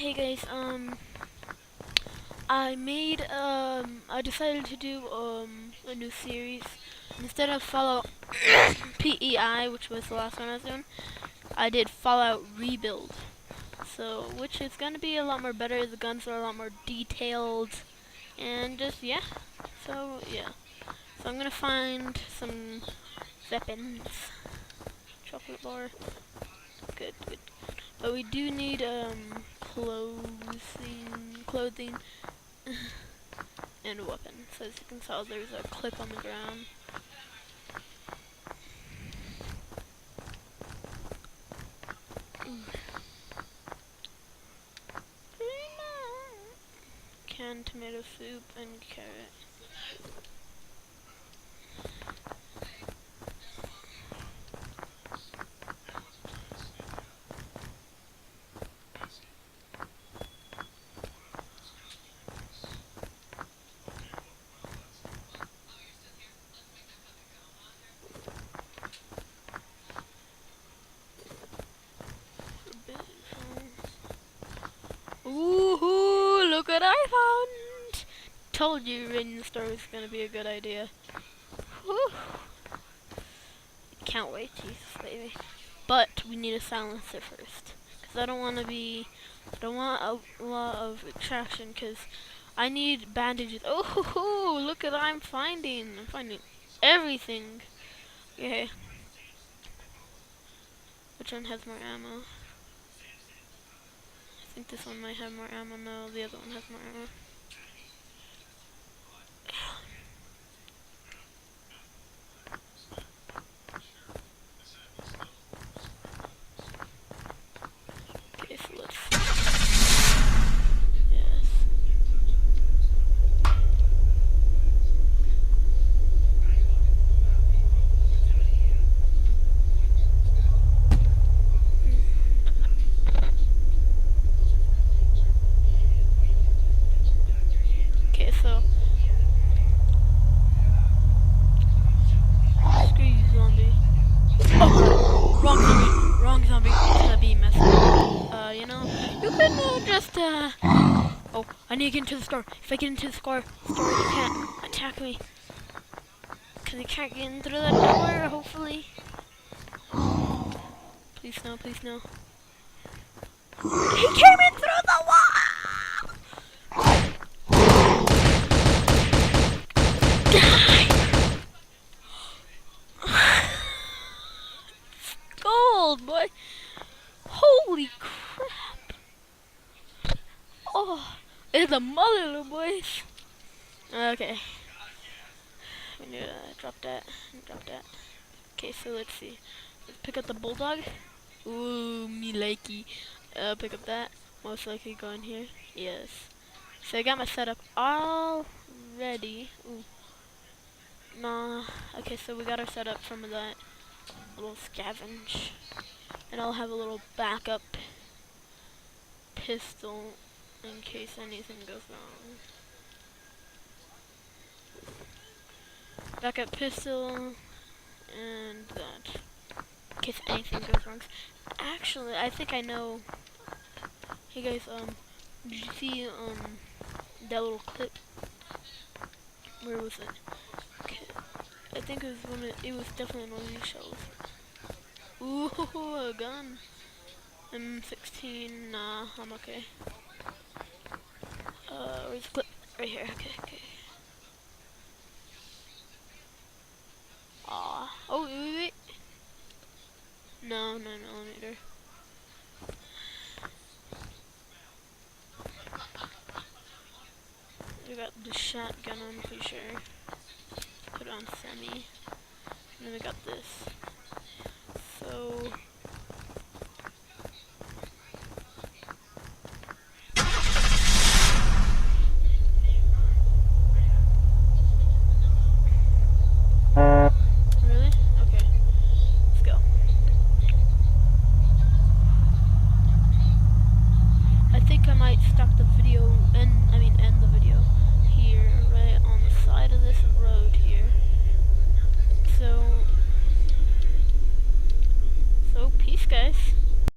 Hey guys, I decided to do a new series. Instead of Fallout PEI, which was the last one I was doing, I did Fallout Rebuild. So, which is gonna be a lot more better. The guns are a lot more detailed, and just yeah. So yeah. So I'm gonna find some weapons. Chocolate bar. Good, good. But we do need clothing and a weapon. So as you can tell, there's a clip on the ground. Canned tomato soup and carrot. Ooh, look what I found! Told you raiding the store was gonna be a good idea. Woo. Can't wait, Jesus baby. But we need a silencer first, cause I don't want a lot of attraction, cause I need bandages. Oh, look what I'm finding! I'm finding everything. Okay. Which one has more ammo? I think this one might have more ammo. No, the other one has more ammo. Okay, so let's. Yes. Okay, so. Screw you, zombie. Oh, wrong zombie. Gonna be messed up. You know, you can just Oh, I need to get into the store. If I get into the store, you can't attack me. Cause you can't get in through that door, hopefully. Please no, please no. He came in through the wall! Die! Gold, boy! Holy crap! Oh, it's a mother, little boys. Okay. We need to drop that and drop that. Okay, so let's see. Let's pick up the bulldog. Ooh, me likey. Pick up that. Most likely go in here. Yes. So I got my setup all ready. Ooh. Nah. Okay, so we got our setup from that little scavenge. And I'll have a little backup pistol in case anything goes wrong. Backup pistol and that. In case anything goes wrong. Actually, I think I know. Hey guys, did you see that little clip? Where was it? Okay. I think it was it was definitely one of these shells. Ooh, a gun. M16, nah, I'm okay. Where's the clip? Right here, okay. Oh, wait. No millimeter. We got the shotgun on for sure. Put it on semi. And then we got this. So really? Okay. Let's go. I think I might stop the video end the video here, right on the side of this road here. So peace guys.